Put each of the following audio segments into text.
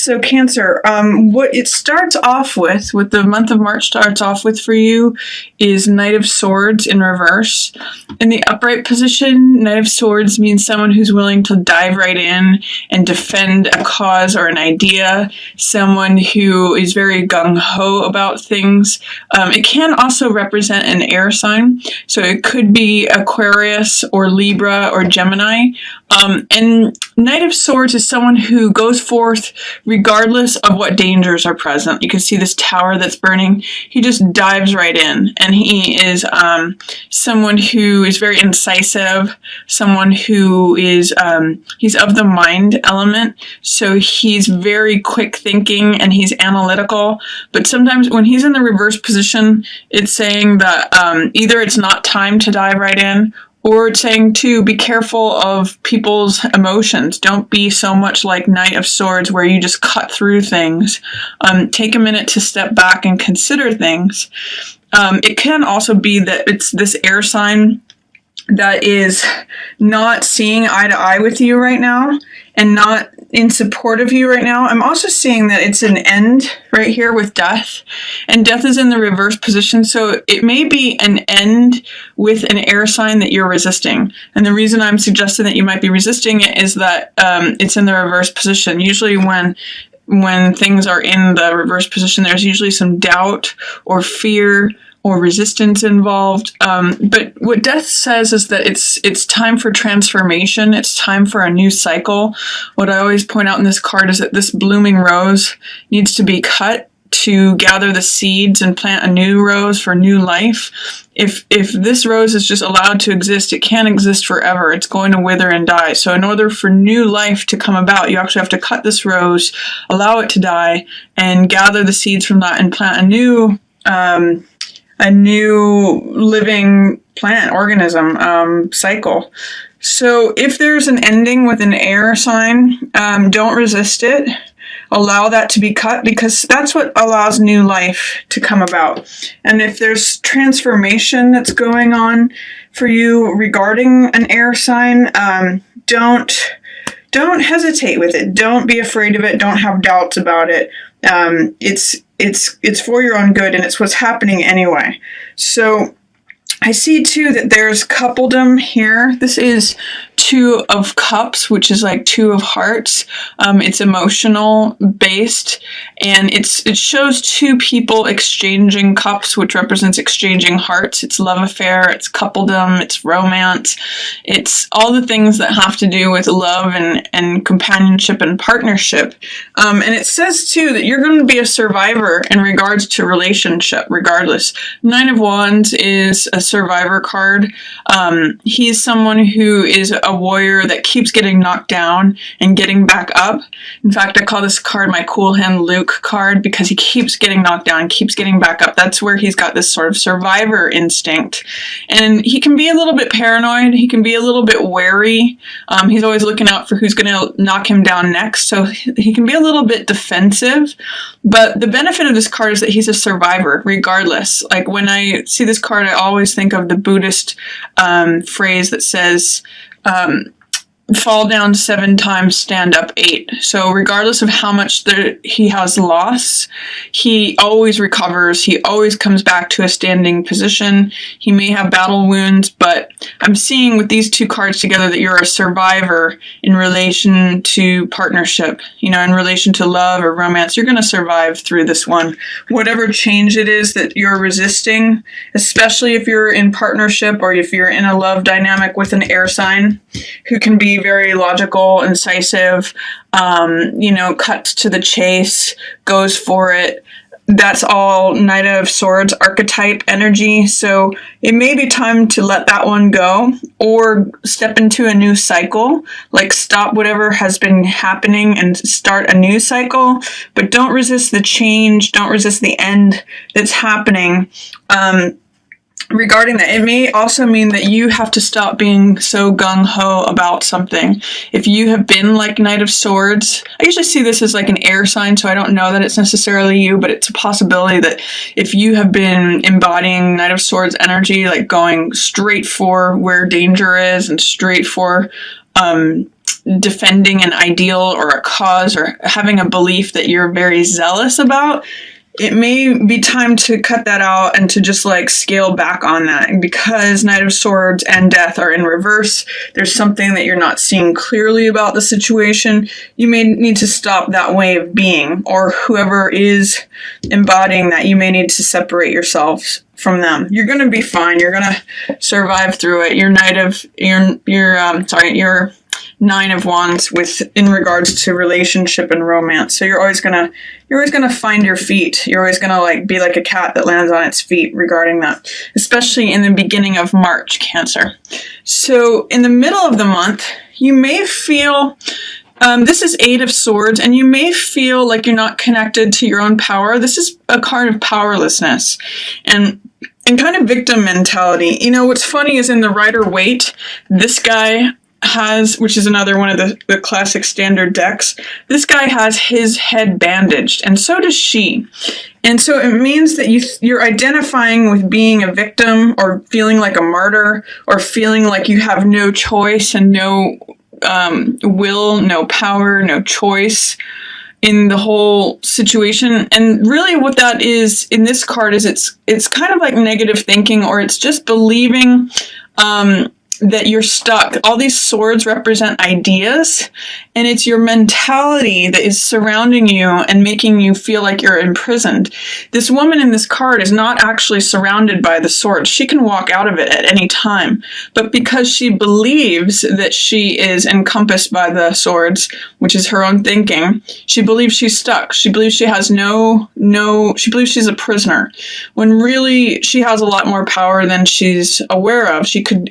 So Cancer, what it starts off with, what the month of March starts off with for you, is Knight of Swords in reverse. In the upright position, Knight of Swords means someone who's willing to dive right in and defend a cause or an idea, someone who is very gung-ho about things. It can also represent an air sign, so it could be Aquarius or Libra or Gemini. And Knight of Swords is someone who goes forth regardless of what dangers are present. You can see this tower that's burning. He just dives right in, and he is someone who is very incisive, someone who is, he's of the mind element, so he's very quick thinking and he's analytical, but sometimes when he's in the reverse position, it's saying that either it's not time to dive right in, or it's saying to be careful of people's emotions. Don't be so much like Knight of Swords where you just cut through things. Take a minute to step back and consider things. It can also be that it's this air sign that is not seeing eye to eye with you right now and not in support of you right now. I'm also seeing that it's an end right here with death, and death is in the reverse position, so it may be an end with an air sign that you're resisting. And the reason I'm suggesting that you might be resisting it is that it's in the reverse position. Usually when things are in the reverse position, there's usually some doubt or fear or resistance involved. But what death says is that it's time for transformation. It's time for a new cycle. What I always point out in this card is that this blooming rose needs to be cut to gather the seeds and plant a new rose for new life. If this rose is just allowed to exist, it can't exist forever. It's going to wither and die. So in order for new life to come about, you actually have to cut this rose, allow it to die, and gather the seeds from that and plant a new living plant organism cycle. So if there's an ending with an air sign, don't resist it. Allow that to be cut, because that's what allows new life to come about. And if there's transformation that's going on for you regarding an air sign, don't hesitate with it. Don't be afraid of it. Don't have doubts about it. It's for your own good, and it's what's happening anyway. So I see too that there's coupledom here. This is Two of Cups, which is like Two of Hearts. It's emotional based, and it shows two people exchanging cups, which represents exchanging hearts. It's love affair, it's coupledom, it's romance, it's all the things that have to do with love and companionship and partnership. And it says too that you're going to be a survivor in regards to relationship, regardless. Nine of Wands is a survivor card. He's someone who is a warrior that keeps getting knocked down and getting back up. In fact, I call this card my Cool Hand Luke card, because he keeps getting knocked down, keeps getting back up. That's where he's got this sort of survivor instinct. And he can be a little bit paranoid. He can be a little bit wary. He's always looking out for who's going to knock him down next. So he can be a little bit defensive. But the benefit of this card is that he's a survivor, regardless. Like when I see this card, I always think of the Buddhist phrase that says, fall down 7 times, stand up 8. So regardless of how much he has lost, he always recovers. He always comes back to a standing position. He may have battle wounds, but I'm seeing with these two cards together that you're a survivor in relation to partnership, in relation to love or romance. You're going to survive through this one. Whatever change it is that you're resisting, especially if you're in partnership or if you're in a love dynamic with an air sign who can be very logical, incisive, cuts to the chase, goes for it. That's all Knight of Swords archetype energy. So it may be time to let that one go or step into a new cycle, like stop whatever has been happening and start a new cycle. But don't resist the change. Don't resist the end that's happening. Regarding that, it may also mean that you have to stop being so gung-ho about something. If you have been like Knight of Swords, I usually see this as like an air sign, so I don't know that it's necessarily you, but it's a possibility that if you have been embodying Knight of Swords energy, like going straight for where danger is and straight for defending an ideal or a cause or having a belief that you're very zealous about, it may be time to cut that out and to just like scale back on that. And because Knight of Swords and Death are in reverse, there's something that you're not seeing clearly about the situation. You may need to stop that way of being, or whoever is embodying that, you may need to separate yourselves from them. You're going to be fine. You're going to survive through it. Your Nine of Wands in regards to relationship and romance. So you're always gonna find your feet. You're always gonna like be like a cat that lands on its feet regarding that, especially in the beginning of March, Cancer. So in the middle of the month, you may feel this is Eight of Swords, and you may feel like you're not connected to your own power. This is a card of powerlessness and kind of victim mentality. You know, what's funny is in the Rider-Waite, this guy has, which is another one of the classic standard decks, this guy has his head bandaged, and so does she. And so it means that you're identifying with being a victim, or feeling like a martyr, or feeling like you have no choice and no will, no power, no choice in the whole situation. And really what that is in this card is it's kind of like negative thinking, or it's just believing that you're stuck. All these swords represent ideas, and it's your mentality that is surrounding you and making you feel like you're imprisoned. This woman in this card is not actually surrounded by the swords. She can walk out of it at any time, but because she believes that she is encompassed by the swords, which is her own thinking, she believes she's stuck. She believes she has she believes she's a prisoner, when really she has a lot more power than she's aware of. She could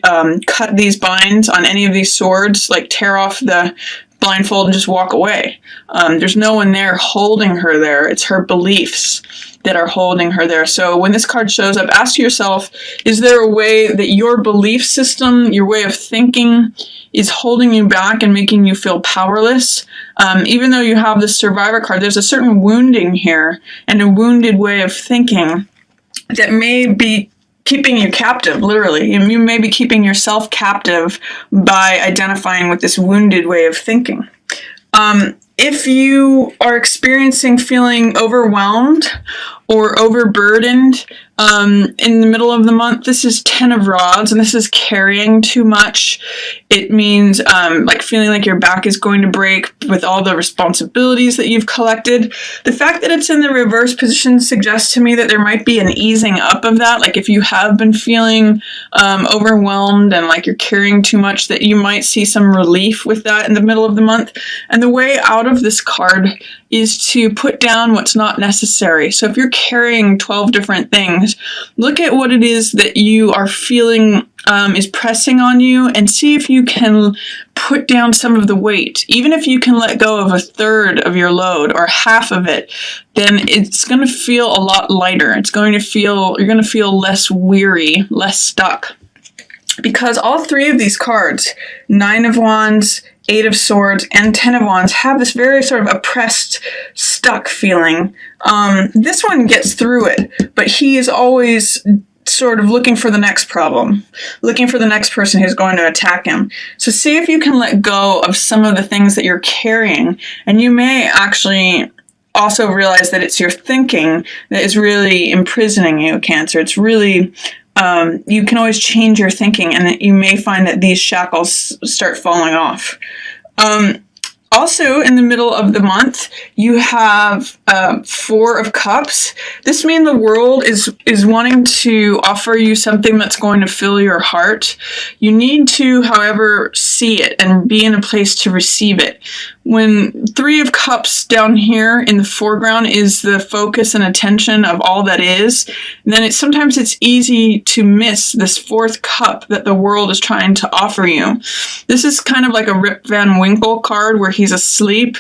cut these binds on any of these swords, like tear off the blindfold and just walk away. There's no one there holding her there. It's her beliefs that are holding her there. So when this card shows up, ask yourself, is there a way that your belief system, your way of thinking, is holding you back and making you feel powerless? Even though you have the Survivor card, there's a certain wounding here and a wounded way of thinking that may be keeping you captive, literally. You may be keeping yourself captive by identifying with this wounded way of thinking. If you are experiencing feeling overwhelmed or overburdened in the middle of the month, this is 10 of Rods, and this is carrying too much. It means like feeling like your back is going to break with all the responsibilities that you've collected. The fact that it's in the reverse position suggests to me that there might be an easing up of that. Like if you have been feeling overwhelmed and like you're carrying too much, that you might see some relief with that in the middle of the month. And the way out of this card is to put down what's not necessary. So if you're carrying 12 different things, look at what it is that you are feeling is pressing on you, and see if you can put down some of the weight. Even if you can let go of a third of your load or half of it, then it's going to feel a lot lighter. You're going to feel less weary, less stuck. Because all three of these cards, 9 of Wands, 8 of Swords, and 10 of Wands, have this very sort of oppressed, stuck feeling. This one gets through it, but he is always sort of looking for the next problem, looking for the next person who's going to attack him. So see if you can let go of some of the things that you're carrying, and you may actually also realize that it's your thinking that is really imprisoning you, Cancer. It's really... you can always change your thinking, and you may find that these shackles start falling off. Also, in the middle of the month, you have 4 of Cups. This means the world is wanting to offer you something that's going to fill your heart. You need to, however, see it and be in a place to receive it. When 3 of Cups down here in the foreground is the focus and attention of all that is, then sometimes it's easy to miss this 4th cup that the world is trying to offer you. This is kind of like a Rip Van Winkle card where he's asleep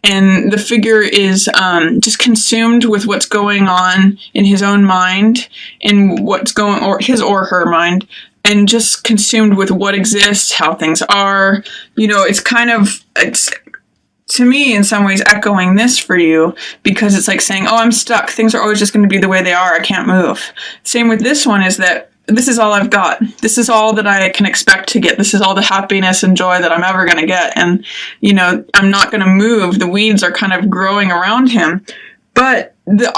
and the figure is just consumed with what's going on in his own mind and what's going, or his or her mind, and just consumed with what exists, how things are. You know, it's to me, in some ways, echoing this for you, because it's like saying, oh, I'm stuck. Things are always just going to be the way they are. I can't move. Same with this one, is that this is all I've got. This is all that I can expect to get. This is all the happiness and joy that I'm ever going to get. And, I'm not going to move. The weeds are kind of growing around him. But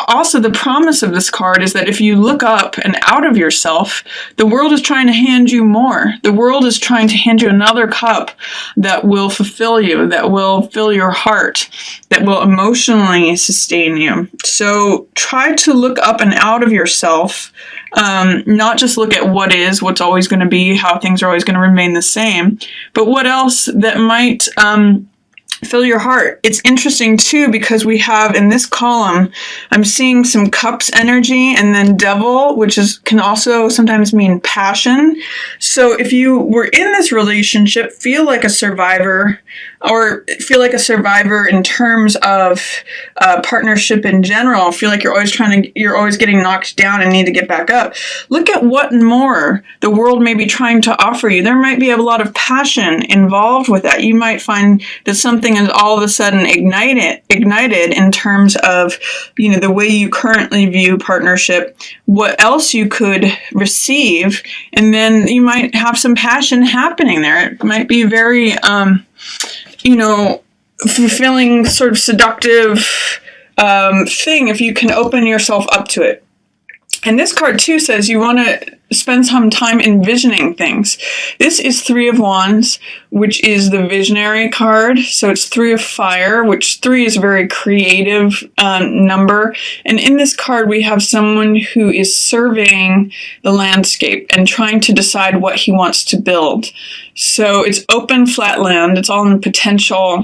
also the promise of this card is that if you look up and out of yourself, the world is trying to hand you more. The world is trying to hand you another cup that will fulfill you, that will fill your heart, that will emotionally sustain you. So try to look up and out of yourself, not just look at what is, what's always going to be, how things are always going to remain the same, but what else that might fill your heart. It's interesting too, because we have in this column, I'm seeing some cups energy and then devil, which can also sometimes mean passion. So if you were in this relationship, feel like a survivor, or feel like a survivor in terms of partnership in general, feel like you're always getting knocked down and need to get back up. Look at what more the world may be trying to offer you. There might be a lot of passion involved with that. You might find that something is all of a sudden ignited in terms of, the way you currently view partnership, what else you could receive, and then you might have some passion happening there. It might be very, fulfilling, sort of seductive thing if you can open yourself up to it. And this card too says you want to spend some time envisioning things. This is 3 of Wands, which is the visionary card. So it's 3 of Fire, which 3 is a very creative number. And in this card, we have someone who is surveying the landscape and trying to decide what he wants to build. So it's open, flat land. It's all in potential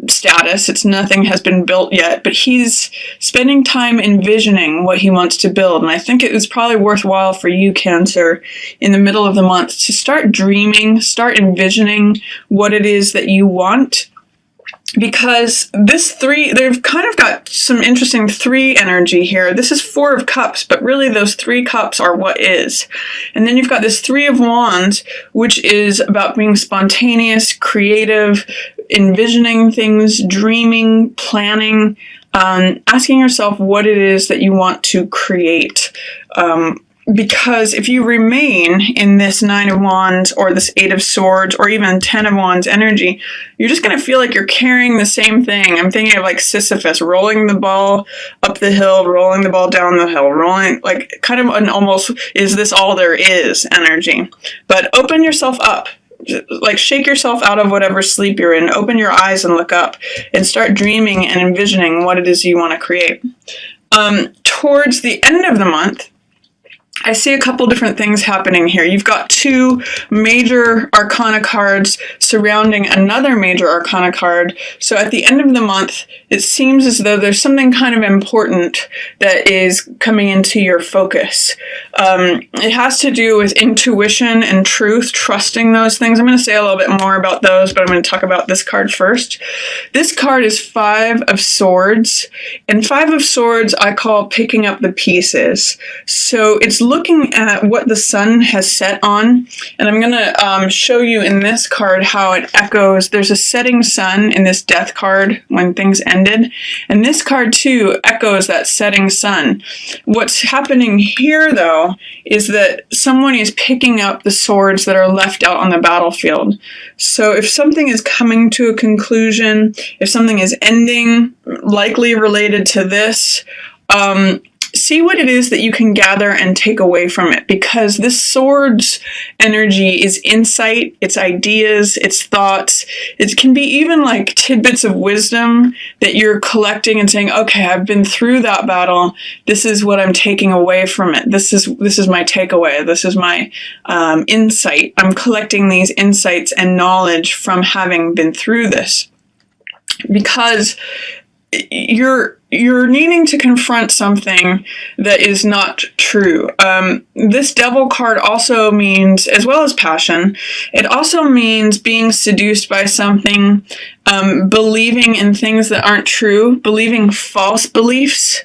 status. Nothing has been built yet, but he's spending time envisioning what he wants to build. And I think it is probably worthwhile for you, Cancer, in the middle of the month to start dreaming, start envisioning what it is that you want. Because this 3, they've kind of got some interesting 3 energy here. This is 4 of Cups, but really those 3 cups are what is. And then you've got this 3 of Wands, which is about being spontaneous, creative, envisioning things, dreaming, planning, asking yourself what it is that you want to create. Because if you remain in this 9 of Wands or this 8 of Swords or even 10 of Wands energy, you're just going to feel like you're carrying the same thing. I'm thinking of like Sisyphus, rolling the ball up the hill, rolling the ball down the hill, rolling, like kind of an almost, is this all there is energy? But open yourself up. Like shake yourself out of whatever sleep you're in. Open your eyes and look up and start dreaming and envisioning what it is you want to create. Towards the end of the month, I see a couple different things happening here. You've got 2 major arcana cards surrounding another major arcana card. So at the end of the month, it seems as though there's something kind of important that is coming into your focus. It has to do with intuition and truth, trusting those things. I'm going to say a little bit more about those, but I'm going to talk about this card first. This card is 5 of Swords, and 5 of Swords I call picking up the pieces. So it's looking at what the sun has set on, and I'm going to show you in this card how it echoes. There's a setting sun in this death card when things ended, and this card too echoes that setting sun. What's happening here though is that someone is picking up the swords that are left out on the battlefield. So if something is coming to a conclusion, if something is ending, likely related to this, see what it is that you can gather and take away from it, because this swords energy is insight, it's ideas, it's thoughts. It can be even like tidbits of wisdom that you're collecting and saying, okay, I've been through that battle. This is what I'm taking away from it. This is my takeaway. This is my insight. I'm collecting these insights and knowledge from having been through this, because you're needing to confront something that is not true. This Devil card also means, as well as passion, it also means being seduced by something, believing in things that aren't true, believing false beliefs,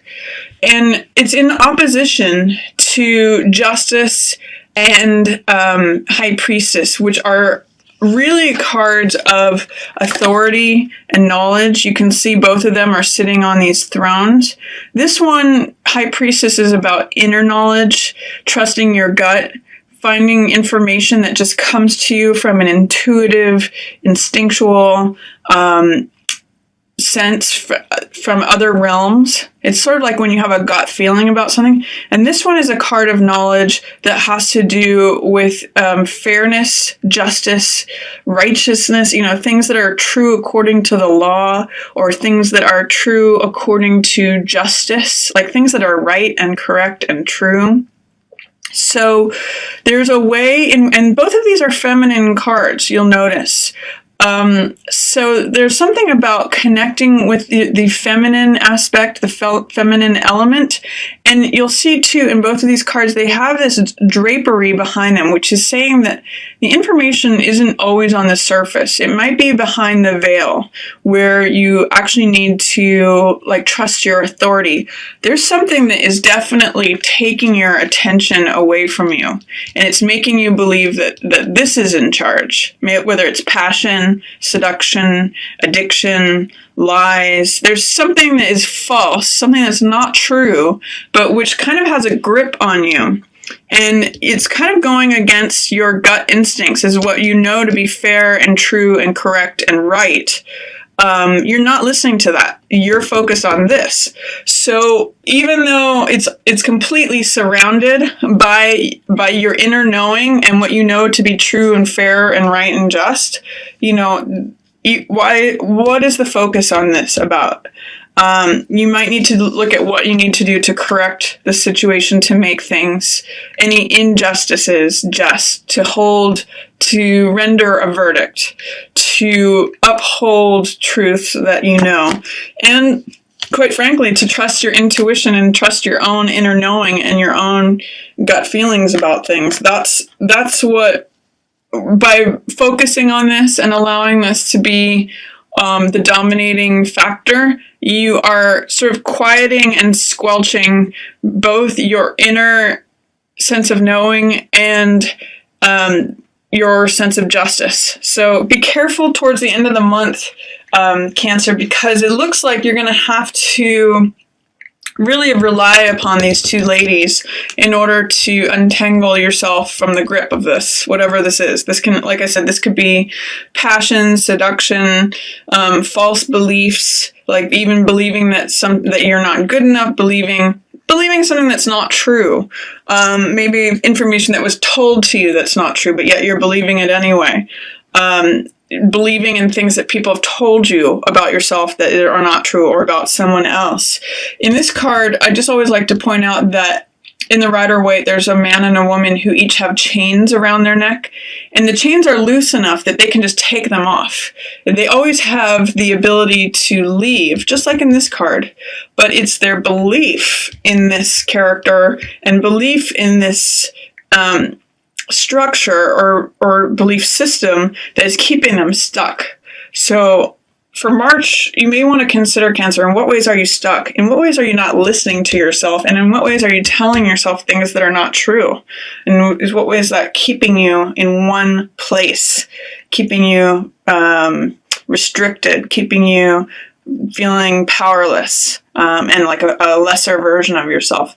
and it's in opposition to Justice and High Priestess, which are really cards of authority and knowledge. You can see both of them are sitting on these thrones. This one, High Priestess, is about inner knowledge, trusting your gut, finding information that just comes to you from an intuitive, instinctual sense from other realms. It's sort of like when you have a gut feeling about something. And this one is a card of knowledge that has to do with fairness, justice, righteousness, things that are true according to the law, or things that are true according to justice, like things that are right and correct and true. So there's a way and both of these are feminine cards, you'll notice. So there's something about connecting with the feminine aspect, the feminine element. And you'll see too, in both of these cards, they have this drapery behind them, which is saying that the information isn't always on the surface. It might be behind the veil where you actually need to trust your authority. There's something that is definitely taking your attention away from you. And it's making you believe that this is in charge, whether it's passion, seduction, addiction, lies. There's something that is false, something that's not true, but which kind of has a grip on you. And it's kind of going against your gut instincts, is what you know to be fair and true and correct and right. You're not listening to that. You're focused on this. So even though it's completely surrounded by your inner knowing and what you know to be true and fair and right and just, what is the focus on this about? You might need to look at what you need to do to correct the situation, to make any injustices just, to render a verdict, to uphold truth that you know, and quite frankly, to trust your intuition and trust your own inner knowing and your own gut feelings about things. That's what, by focusing on this and allowing this to be the dominating factor, you are sort of quieting and squelching both your inner sense of knowing and your sense of justice. So be careful towards the end of the month, Cancer, because it looks like you're going to have to really rely upon these two ladies in order to untangle yourself from the grip of this, whatever this is. This can, like I said, this could be passion, seduction, false beliefs, like even believing that you're not good enough, believing something that's not true. Maybe information that was told to you that's not true, but yet you're believing it anyway. Believing in things that people have told you about yourself that are not true, or about someone else. In this card, I just always like to point out that in the Rider-Waite, there's a man and a woman who each have chains around their neck, and the chains are loose enough that they can just take them off. They always have the ability to leave, just like in this card, but it's their belief in this character and belief in this structure or belief system that is keeping them stuck. So for March, you may want to consider, Cancer, in what ways are you stuck? In what ways are you not listening to yourself? And in what ways are you telling yourself things that are not true? And in what ways is that keeping you in one place, keeping you restricted, keeping you feeling powerless, and like a lesser version of yourself?